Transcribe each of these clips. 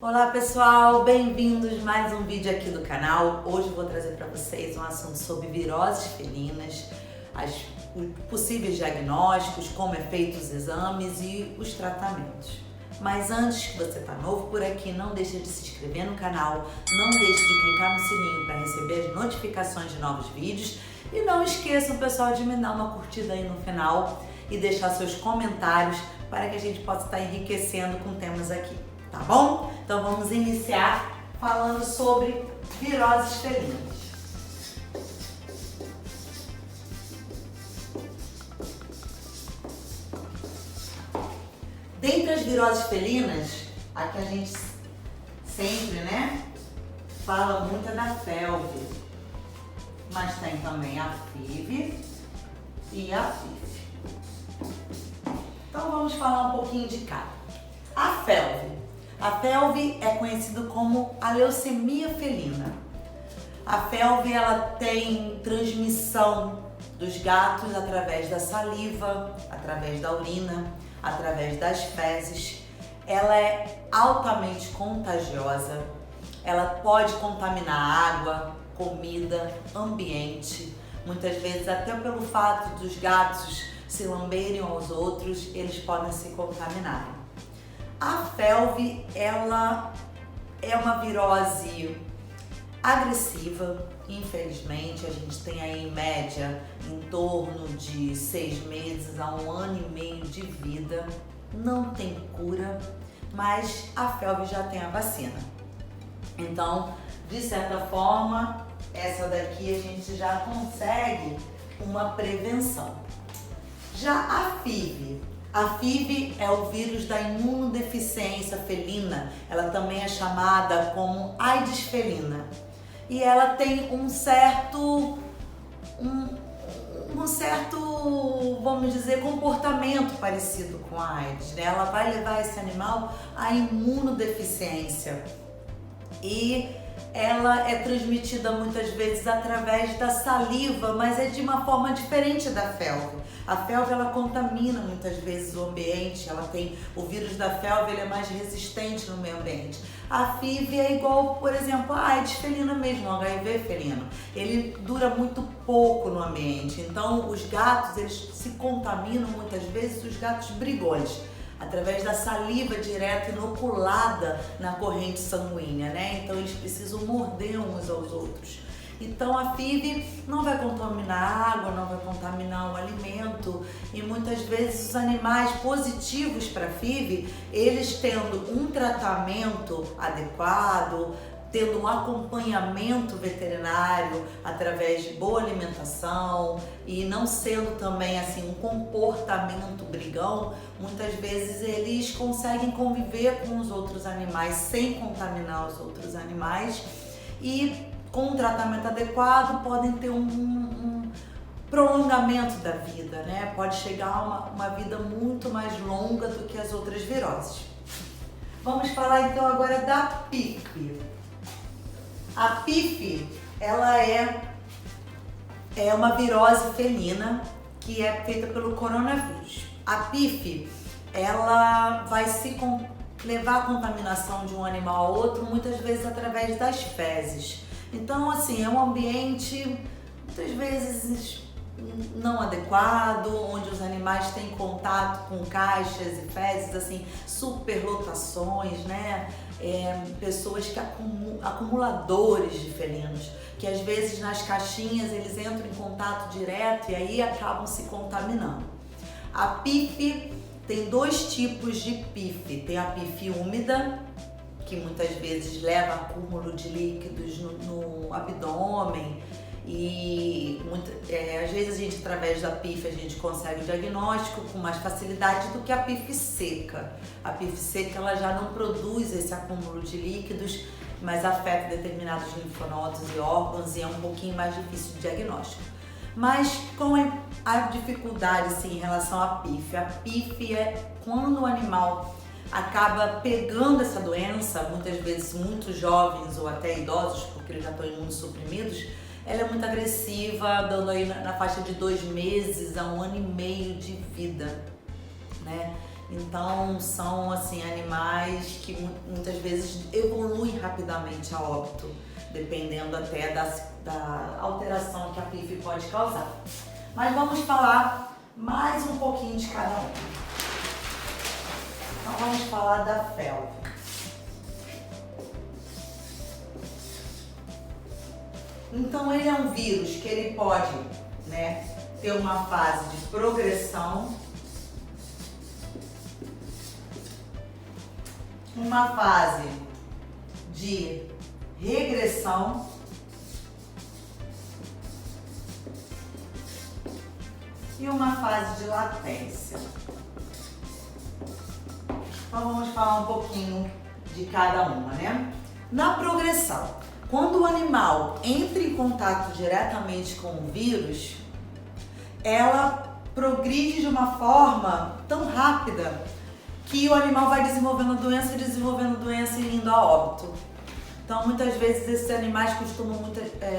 Olá pessoal, bem-vindos a mais um vídeo aqui do canal. Hoje eu vou trazer para vocês um assunto sobre viroses felinas, os possíveis diagnósticos, como é feito os exames e os tratamentos. Mas antes, que você está novo por aqui, não deixe de se inscrever no canal, não deixe de clicar no sininho para receber as notificações de novos vídeos e não esqueçam, pessoal, de me dar uma curtida aí no final e deixar seus comentários para que a gente possa estar enriquecendo com temas aqui. Tá bom? Então vamos iniciar falando sobre viroses felinas. Dentre as viroses felinas, a que a gente sempre, fala muito é da felve, mas tem também a FIV e a PIF. Então vamos falar um pouquinho de cada. A felve. A felve é conhecida como a leucemia felina. A felve ela tem transmissão dos gatos através da saliva, através da urina, através das fezes. Ela é altamente contagiosa. Ela pode contaminar água, comida, ambiente. Muitas vezes até pelo fato dos gatos se lamberem aos outros, eles podem se contaminar. A felve, ela é uma virose agressiva, infelizmente, a gente tem aí em média em torno de 6 meses a 1 ano e meio de vida, não tem cura, mas a felve já tem a vacina. Então, de certa forma, essa daqui a gente já consegue uma prevenção. Já a FIV é o vírus da imunodeficiência felina, ela também é chamada como AIDS felina. E ela tem um certo, vamos dizer, comportamento parecido com a AIDS, né? Ela vai levar esse animal à imunodeficiência. E ela é transmitida muitas vezes através da saliva, mas é de uma forma diferente da felve. A felve ela contamina muitas vezes o ambiente, ela tem o vírus da felve, ele é mais resistente no meio ambiente. A FIV é igual, por exemplo, a AIDS felina mesmo, o HIV felino. Ele dura muito pouco no ambiente, então os gatos eles se contaminam muitas vezes, os gatos brigões, através da saliva direta inoculada na corrente sanguínea, né? Então eles precisam morder uns aos outros. Então a FIV não vai contaminar a água, não vai contaminar o alimento e muitas vezes os animais positivos para a FIV, eles tendo um tratamento adequado, tendo um acompanhamento veterinário através de boa alimentação e não sendo também assim um comportamento brigão, muitas vezes eles conseguem conviver com os outros animais sem contaminar os outros animais e com um tratamento adequado podem ter um prolongamento da vida, né? Pode chegar a uma vida muito mais longa do que as outras viroses. Vamos falar então agora da PIF. A PIF, ela é uma virose felina que é feita pelo coronavírus. A PIF, ela vai levar a contaminação de um animal a outro, muitas vezes através das fezes. Então, assim, é um ambiente muitas vezes não adequado, onde os animais têm contato com caixas e fezes, assim, superlotações, né? Pessoas que acumuladores de felinos, que às vezes nas caixinhas eles entram em contato direto e aí acabam se contaminando. A PIF tem 2 tipos de PIF, tem a PIF úmida, que muitas vezes leva a acúmulo de líquidos no abdômen e às vezes a gente, através da PIF, a gente consegue o diagnóstico com mais facilidade do que a PIF seca. A PIF seca ela já não produz esse acúmulo de líquidos, mas afeta determinados linfonodos e órgãos e é um pouquinho mais difícil de diagnóstico. Mas com a dificuldade sim, em relação à PIF, a PIF é quando o animal acaba pegando essa doença, muitas vezes muito jovens ou até idosos, porque eles já estão imunossuprimidos, ela é muito agressiva, dando aí na faixa de 2 meses a 1 ano e meio de vida, né? Então são assim animais que muitas vezes evoluem rapidamente a óbito, dependendo até da alteração que a PIF pode causar. Mas vamos falar mais um pouquinho de cada um. Então vamos falar da felve. Então ele é um vírus que ele pode, ter uma fase de progressão, uma fase de regressão e uma fase de latência. Então vamos falar um pouquinho de cada uma, Na progressão, quando o animal entra em contato diretamente com o vírus, ela progride de uma forma tão rápida que o animal vai desenvolvendo doença e indo a óbito. Então, muitas vezes esses animais costumam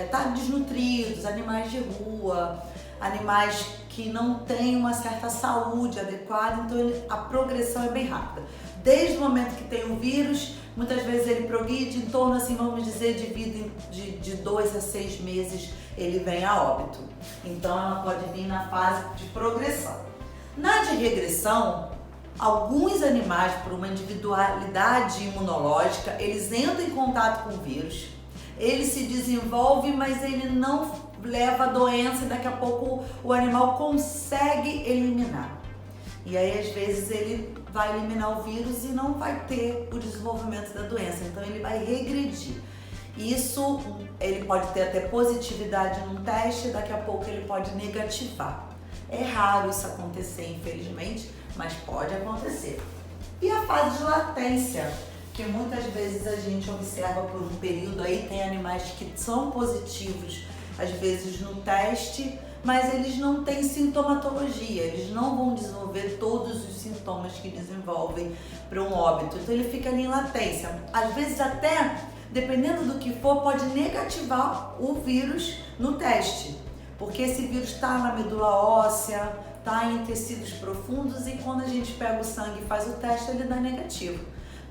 estar desnutridos, animais de rua, animais que não têm uma certa saúde adequada, então a progressão é bem rápida. Desde o momento que tem o vírus, muitas vezes ele progride em torno, assim, vamos dizer, de vida de 2 a 6 meses ele vem a óbito. Então ela pode vir na fase de progressão. Na de regressão, alguns animais, por uma individualidade imunológica, eles entram em contato com o vírus, ele se desenvolve, mas ele não leva a doença e daqui a pouco o animal consegue eliminar. E aí, às vezes, ele vai eliminar o vírus e não vai ter o desenvolvimento da doença, então ele vai regredir. Isso, ele pode ter até positividade num teste, daqui a pouco ele pode negativar. É raro isso acontecer, infelizmente, mas pode acontecer. E a fase de latência, que muitas vezes a gente observa por um período, aí tem animais que são positivos, às vezes no teste, mas eles não têm sintomatologia, eles não vão desenvolver todos os sintomas que desenvolvem para um óbito. Então ele fica ali em latência. Às vezes até, dependendo do que for, pode negativar o vírus no teste, porque esse vírus está na medula óssea, está em tecidos profundos e quando a gente pega o sangue e faz o teste, ele dá negativo.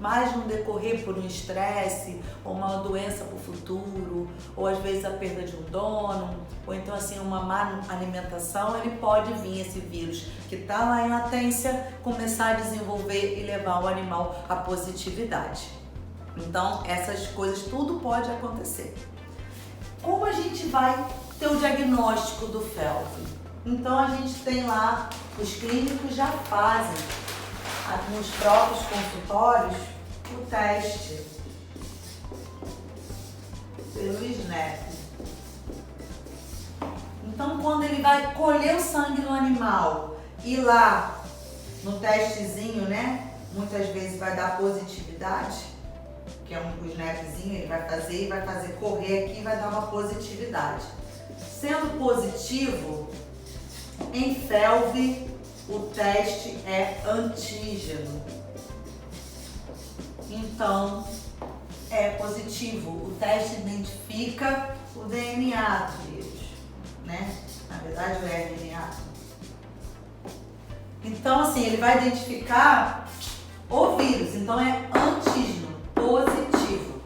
Mas no decorrer por um estresse, ou uma doença para o futuro, ou às vezes a perda de um dono, ou então assim uma má alimentação, ele pode vir esse vírus que está lá em latência, começar a desenvolver e levar o animal à positividade. Então essas coisas tudo pode acontecer. Como a gente vai ter o diagnóstico do felve? Então a gente tem lá, os clínicos já fazem nos próprios consultórios o teste pelo SNAP. Então quando ele vai colher o sangue do animal e lá no testezinho, muitas vezes vai dar positividade, que é o SNAPzinho, ele vai fazer correr aqui e vai dar uma positividade. Sendo positivo, em felve, o teste é antígeno. Então, é positivo. O teste identifica o DNA do vírus, Na verdade, o RNA. Então, assim, ele vai identificar o vírus. Então, é antígeno, positivo.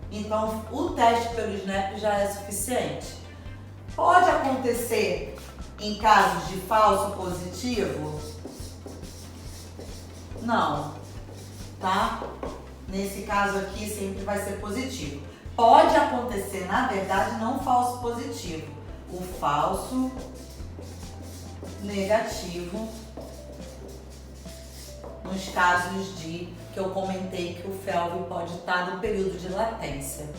Então, o teste pelo SNAP já é suficiente. Pode acontecer em casos de falso positivo? Não, tá? Nesse caso aqui sempre vai ser positivo. Pode acontecer, na verdade, não falso positivo, o falso negativo, nos casos que eu comentei que o felve pode estar no período de latência.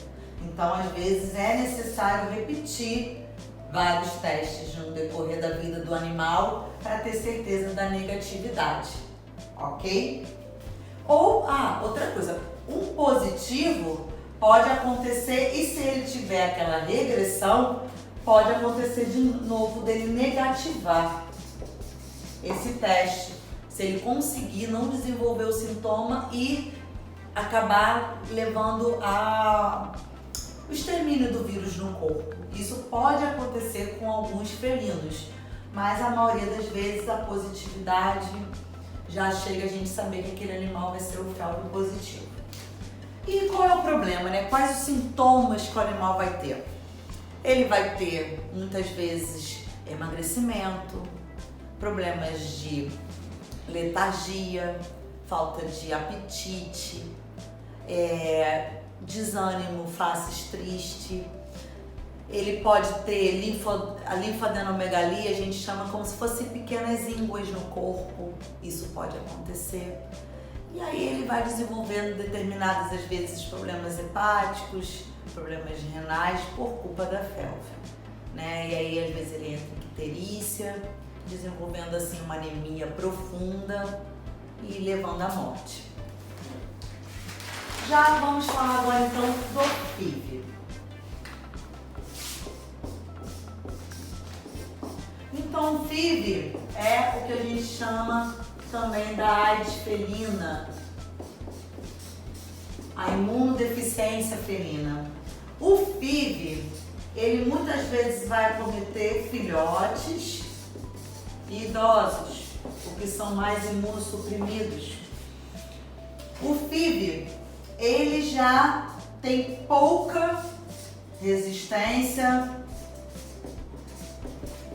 Então, às vezes, é necessário repetir vários testes no decorrer da vida do animal para ter certeza da negatividade, ok? Ou, outra coisa, um positivo pode acontecer e se ele tiver aquela regressão, pode acontecer de novo dele negativar esse teste, se ele conseguir não desenvolver o sintoma e acabar levando o extermínio do vírus no corpo. Isso pode acontecer com alguns felinos, mas a maioria das vezes a positividade já chega a gente saber que aquele animal vai ser o FeLV positivo. E qual é o problema, né? Quais os sintomas que o animal vai ter? Ele vai ter, muitas vezes, emagrecimento, problemas de letargia, falta de apetite, desânimo, faces tristes. Ele pode ter a linfadenomegalia, a gente chama como se fossem pequenas ínguas no corpo, isso pode acontecer. E aí ele vai desenvolvendo determinadas, às vezes, problemas hepáticos, problemas renais por culpa da FeLV, né? E aí, às vezes, ele entra em icterícia, desenvolvendo, assim, uma anemia profunda e levando à morte. Já vamos falar agora, então, do FIV. Então, o FIV é o que a gente chama também da AIDS felina, a imunodeficiência felina. O FIV, ele muitas vezes vai acometer filhotes e idosos, porque são mais imunossuprimidos. O FIV, ele já tem pouca resistência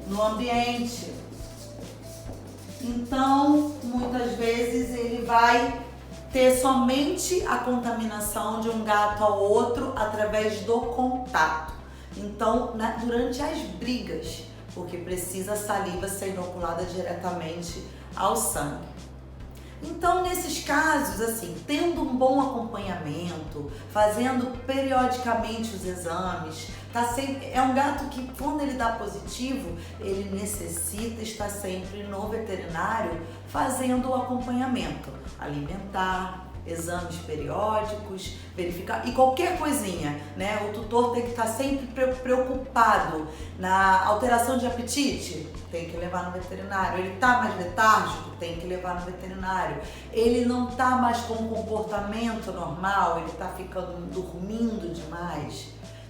no ambiente. Então, muitas vezes ele vai ter somente a contaminação de um gato ao outro através do contato. Então, durante as brigas, porque precisa a saliva ser inoculada diretamente ao sangue. Então, nesses casos, assim, tendo um bom acompanhamento, fazendo periodicamente os exames, é um gato que, quando ele dá positivo, ele necessita estar sempre no veterinário fazendo o acompanhamento alimentar, exames periódicos, verificar e qualquer coisinha, né? O tutor tem que estar sempre preocupado na alteração de apetite, tem que levar no veterinário. Ele está mais letárgico, tem que levar no veterinário. Ele não está mais com um comportamento normal, ele está ficando dormindo demais.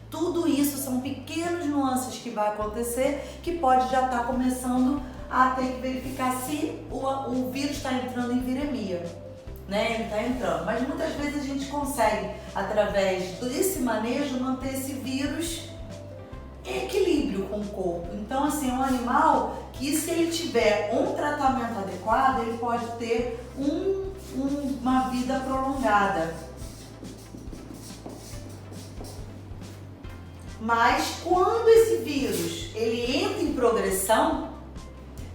Tudo isso são pequenas nuances que vai acontecer, que pode já estar começando a ter que verificar se o vírus está entrando em viremia, né? Ele está entrando. Mas muitas vezes a gente consegue, através desse manejo, manter esse vírus em equilíbrio com o corpo. Então, assim, é um animal que, se ele tiver um tratamento adequado, ele pode ter uma vida prolongada. Mas quando esse vírus ele entra em progressão,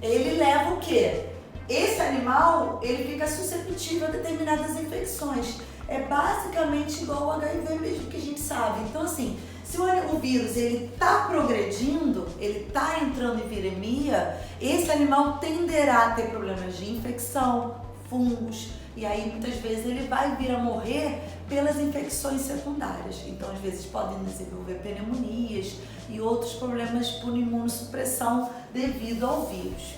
ele leva o quê? Esse animal ele fica suscetível a determinadas infecções. É basicamente igual ao HIV mesmo, que a gente sabe. Então, assim, se o vírus ele está progredindo, ele está entrando em viremia, esse animal tenderá a ter problemas de infecção, fungos, e aí muitas vezes ele vai vir a morrer pelas infecções secundárias. Então, às vezes podem desenvolver pneumonias e outros problemas por imunossupressão devido ao vírus,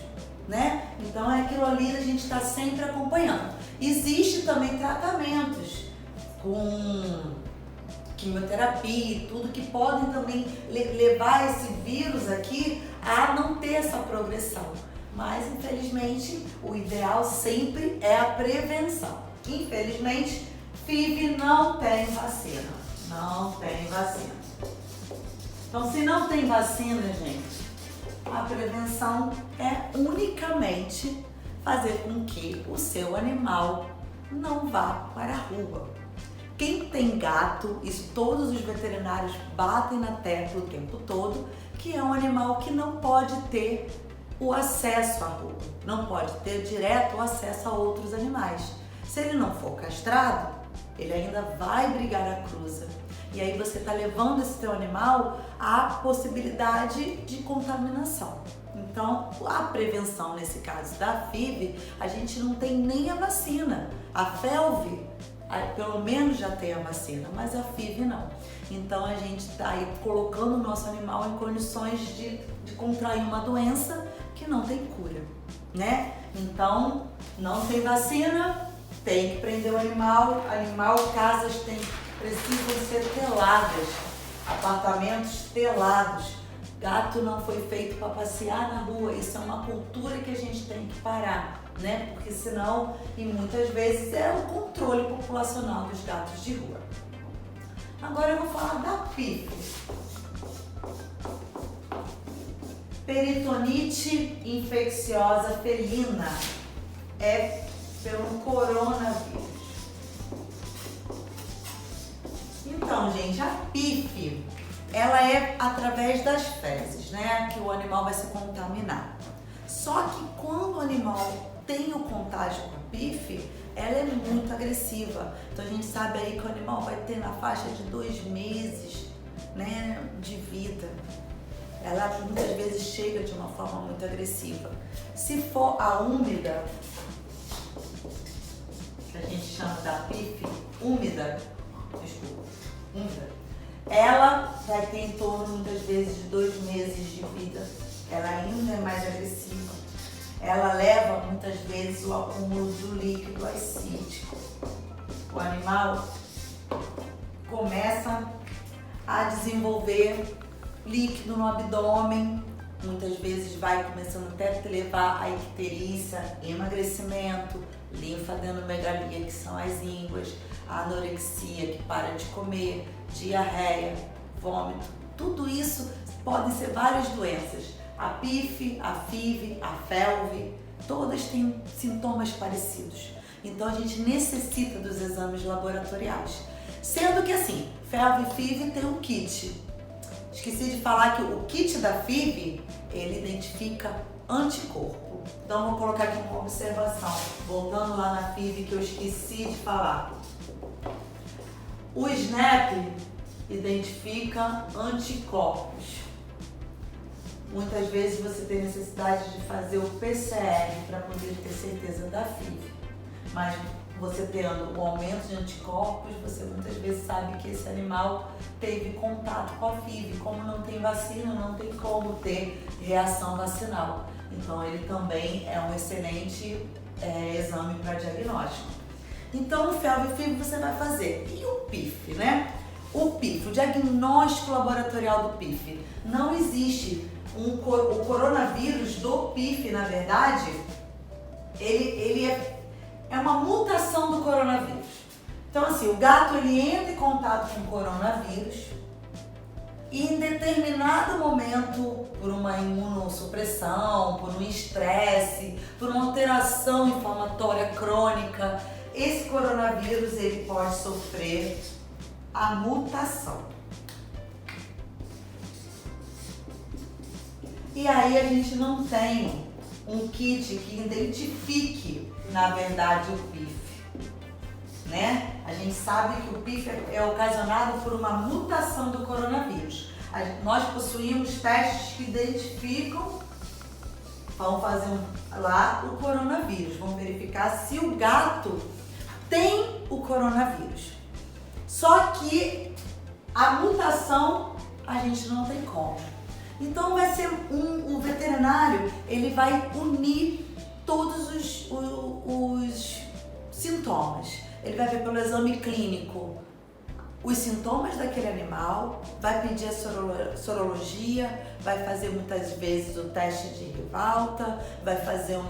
né? Então é aquilo ali a gente está sempre acompanhando. Existe também tratamentos com quimioterapia e tudo que podem também levar esse vírus aqui a não ter essa progressão. Mas, infelizmente, o ideal sempre é a prevenção. Infelizmente, FIV não tem vacina. Não tem vacina. Então, se não tem vacina, gente, a prevenção é unicamente fazer com que o seu animal não vá para a rua. Quem tem gato, isso todos os veterinários batem na tecla o tempo todo, que é um animal que não pode ter o acesso à rua, não pode ter direto o acesso a outros animais. Se ele não for castrado, ele ainda vai brigar a cruza. E aí você está levando esse teu animal à possibilidade de contaminação. Então, a prevenção nesse caso da FIV, a gente não tem nem a vacina. A FeLV, pelo menos já tem a vacina, mas a FIV não. Então, a gente está aí colocando o nosso animal em condições de contrair uma doença que não tem cura, né? Então, não tem vacina, tem que prender o animal, casas precisam ser teladas, apartamentos telados. Gato não foi feito para passear na rua, isso é uma cultura que a gente tem que parar. né? Porque senão, e muitas vezes, é o controle populacional dos gatos de rua. Agora eu vou falar da PIF. Peritonite infecciosa felina é pelo coronavírus. Então, gente, a PIF, ela é através das fezes, né, que o animal vai se contaminar. Só que quando o animal tem o contágio com a PIF, ela é muito agressiva. Então a gente sabe aí que o animal vai ter na faixa de 2 meses, né, de vida. Ela muitas vezes chega de uma forma muito agressiva. Se for a úmida, que a gente chama da PIF úmida, ela vai ter em torno muitas vezes de 2 meses de vida. Ela ainda é mais agressiva. Ela leva muitas vezes o acúmulo do líquido ascítico. O animal começa a desenvolver líquido no abdômen, muitas vezes vai começando até a levar a icterícia, emagrecimento, linfadenomegalia, que são as ínguas, a anorexia, que para de comer, diarreia, vômito. Tudo isso podem ser várias doenças. A PIF, a FIV, a FeLV, todas têm sintomas parecidos. Então a gente necessita dos exames laboratoriais. Sendo que assim, FeLV e FIV tem um kit. Esqueci de falar que o kit da FIV, ele identifica anticorpo. Então vou colocar aqui uma observação, voltando lá na FIV que eu esqueci de falar. O SNAP identifica anticorpos. Muitas vezes você tem necessidade de fazer o PCR para poder ter certeza da FIV. Mas você tendo o aumento de anticorpos, você muitas vezes sabe que esse animal teve contato com a FIV. Como não tem vacina, não tem como ter reação vacinal. Então ele também é um excelente exame para diagnóstico. Então o FeLV e FIV você vai fazer. E o PIF, né? O PIF, o diagnóstico laboratorial do PIF. Não existe o coronavírus do PIF, na verdade, ele é uma mutação do coronavírus. Então assim, o gato ele entra em contato com o coronavírus e em determinado momento, por uma imunossupressão, por um estresse, por uma alteração inflamatória crônica, esse coronavírus ele pode sofrer a mutação. E aí a gente não tem um kit que identifique, na verdade, o PIF, né? A gente sabe que o PIF é ocasionado por uma mutação do coronavírus. Nós possuímos testes que identificam, vamos fazer lá o coronavírus, vamos verificar se o gato tem o coronavírus. Só que a mutação a gente não tem como. Então vai ser o veterinário, ele vai unir todos os sintomas. Ele vai ver pelo exame clínico os sintomas daquele animal, vai pedir a sorologia, vai fazer muitas vezes o teste de Rivalta, vai fazer o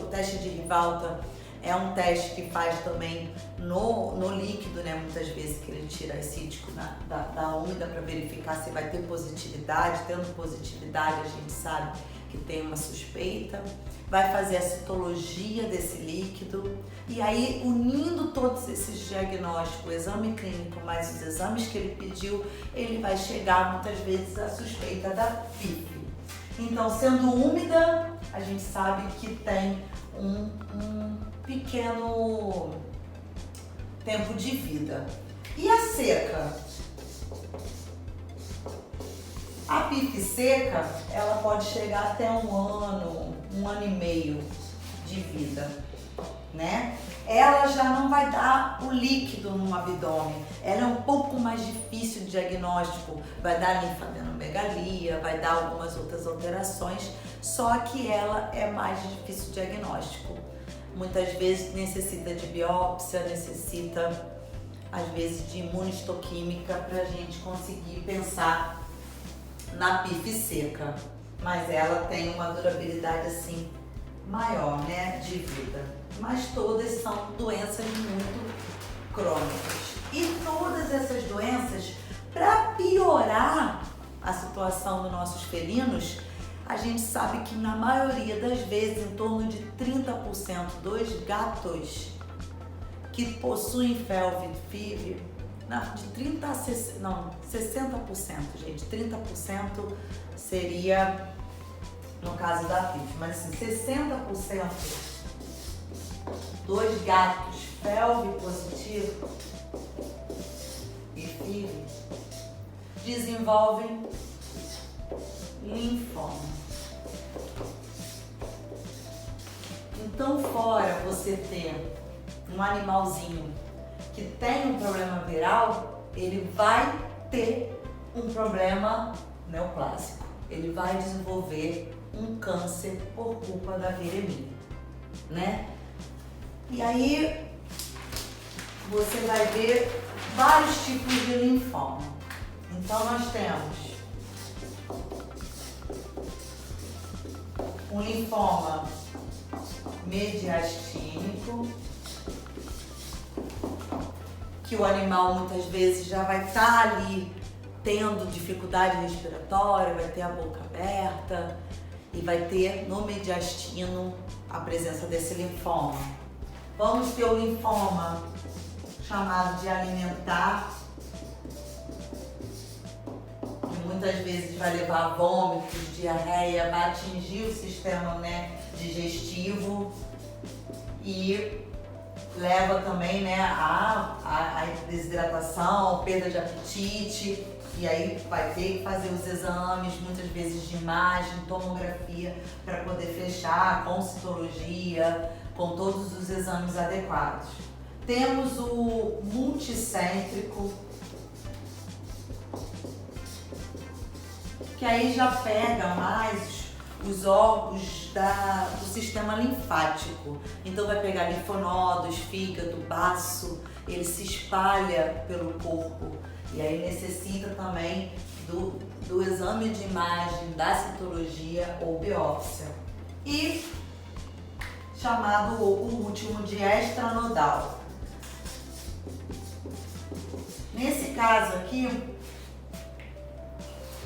teste de Rivalta. É um teste que faz também no líquido, né? Muitas vezes que ele tira acítico da úmida para verificar se vai ter positividade. Tendo positividade, a gente sabe que tem uma suspeita. Vai fazer a citologia desse líquido. E aí, unindo todos esses diagnósticos, o exame clínico mais os exames que ele pediu, ele vai chegar muitas vezes à suspeita da PIF. Então, sendo úmida, a gente sabe que tem um pequeno tempo de vida. E a seca? A PIF seca, ela pode chegar até 1 ano, 1 ano e meio de vida, né? Ela já não vai dar o líquido no abdômen, ela é um pouco mais difícil de diagnóstico, vai dar linfadenomegalia, vai dar algumas outras alterações, só que ela é mais difícil de diagnóstico. Muitas vezes necessita de biópsia, necessita às vezes de imunistoquímica para a gente conseguir pensar na PIF seca. Mas ela tem uma durabilidade assim maior, né, de vida. Mas todas são doenças muito crônicas. E todas essas doenças, para piorar a situação dos nossos felinos, a gente sabe que na maioria das vezes, em torno de 30% dos gatos que possuem felve fever, de 30 a 60%, não, 60%, gente, 30% seria no caso da FIV, mas assim, 60% dos gatos felve positivo e FIV desenvolvem linfoma. Então, fora você ter um animalzinho que tem um problema viral, ele vai ter um problema neoplásico. Ele vai desenvolver um câncer por culpa da viremia, né? E aí você vai ver vários tipos de linfoma. Então nós temos um linfoma mediastínico, que o animal muitas vezes já vai estar ali tendo dificuldade respiratória, vai ter a boca aberta e vai ter no mediastino a presença desse linfoma. Vamos ter o linfoma chamado de alimentar, que muitas vezes vai levar a vômitos, diarreia, vai atingir o sistema, né, digestivo e leva também, né, a desidratação, perda de apetite, e aí vai ter que fazer os exames, muitas vezes de imagem, tomografia, para poder fechar com citologia, com todos os exames adequados. Temos o multicêntrico, que aí já pega mais os órgãos do sistema linfático. Então vai pegar linfonodos, fígado, baço, ele se espalha pelo corpo e aí necessita também do exame de imagem, da citologia ou biópsia. E chamado o último de extranodal. Nesse caso aqui,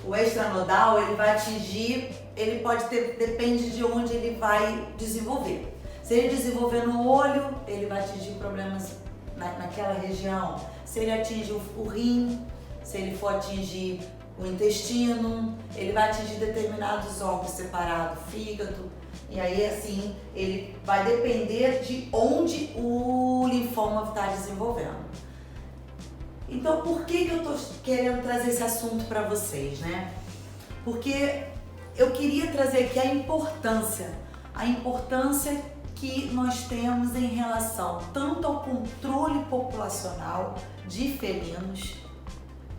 o extranodal ele vai atingir, ele pode ter, depende de onde ele vai desenvolver. Se ele desenvolver no olho, ele vai atingir problemas naquela região. Se ele atinge o rim, se ele for atingir o intestino, ele vai atingir determinados órgãos separados, fígado. E aí assim, ele vai depender de onde o linfoma está desenvolvendo. Então, por que eu estou querendo trazer esse assunto para vocês, né? Porque eu queria trazer aqui a importância que nós temos em relação tanto ao controle populacional de felinos,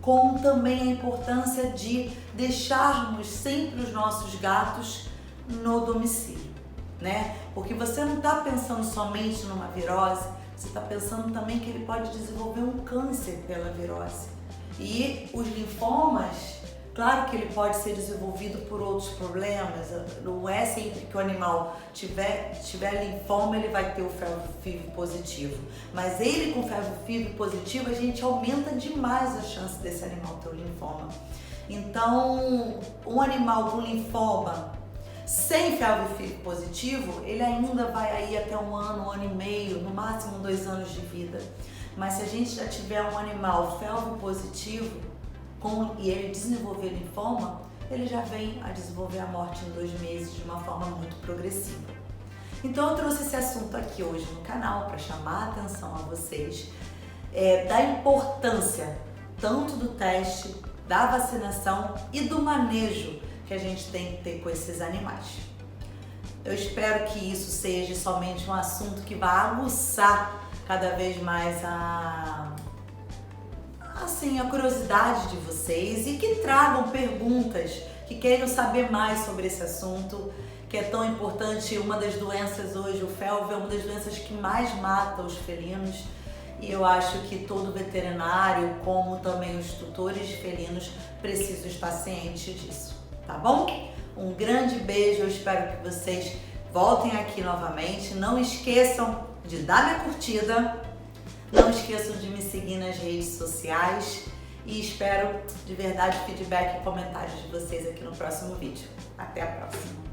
como também a importância de deixarmos sempre os nossos gatos no domicílio, né? Porque você não está pensando somente numa virose, você está pensando também que ele pode desenvolver um câncer pela virose. E os linfomas, claro que ele pode ser desenvolvido por outros problemas, não é sempre que o animal tiver linfoma ele vai ter o felve positivo. Mas ele com felve positivo, a gente aumenta demais a chance desse animal ter o linfoma. Então, um animal com linfoma sem felve positivo, ele ainda vai aí até um ano e meio, no máximo 2 anos de vida. Mas se a gente já tiver um animal felve positivo e ele desenvolver linfoma, ele já vem a desenvolver a morte em 2 meses de uma forma muito progressiva. Então eu trouxe esse assunto aqui hoje no canal para chamar a atenção a vocês da importância tanto do teste, da vacinação e do manejo que a gente tem que ter com esses animais. Eu espero que isso seja somente um assunto que vá aguçar cada vez mais a curiosidade de vocês e que tragam perguntas, que queiram saber mais sobre esse assunto, que é tão importante. Uma das doenças hoje, o felve, é uma das doenças que mais mata os felinos. E eu acho que todo veterinário, como também os tutores de felinos, precisam estar cientes disso. Tá bom? Um grande beijo, eu espero que vocês voltem aqui novamente. Não esqueçam de dar minha curtida, não esqueçam de me seguir nas redes sociais e espero de verdade feedback e comentários de vocês aqui no próximo vídeo. Até a próxima!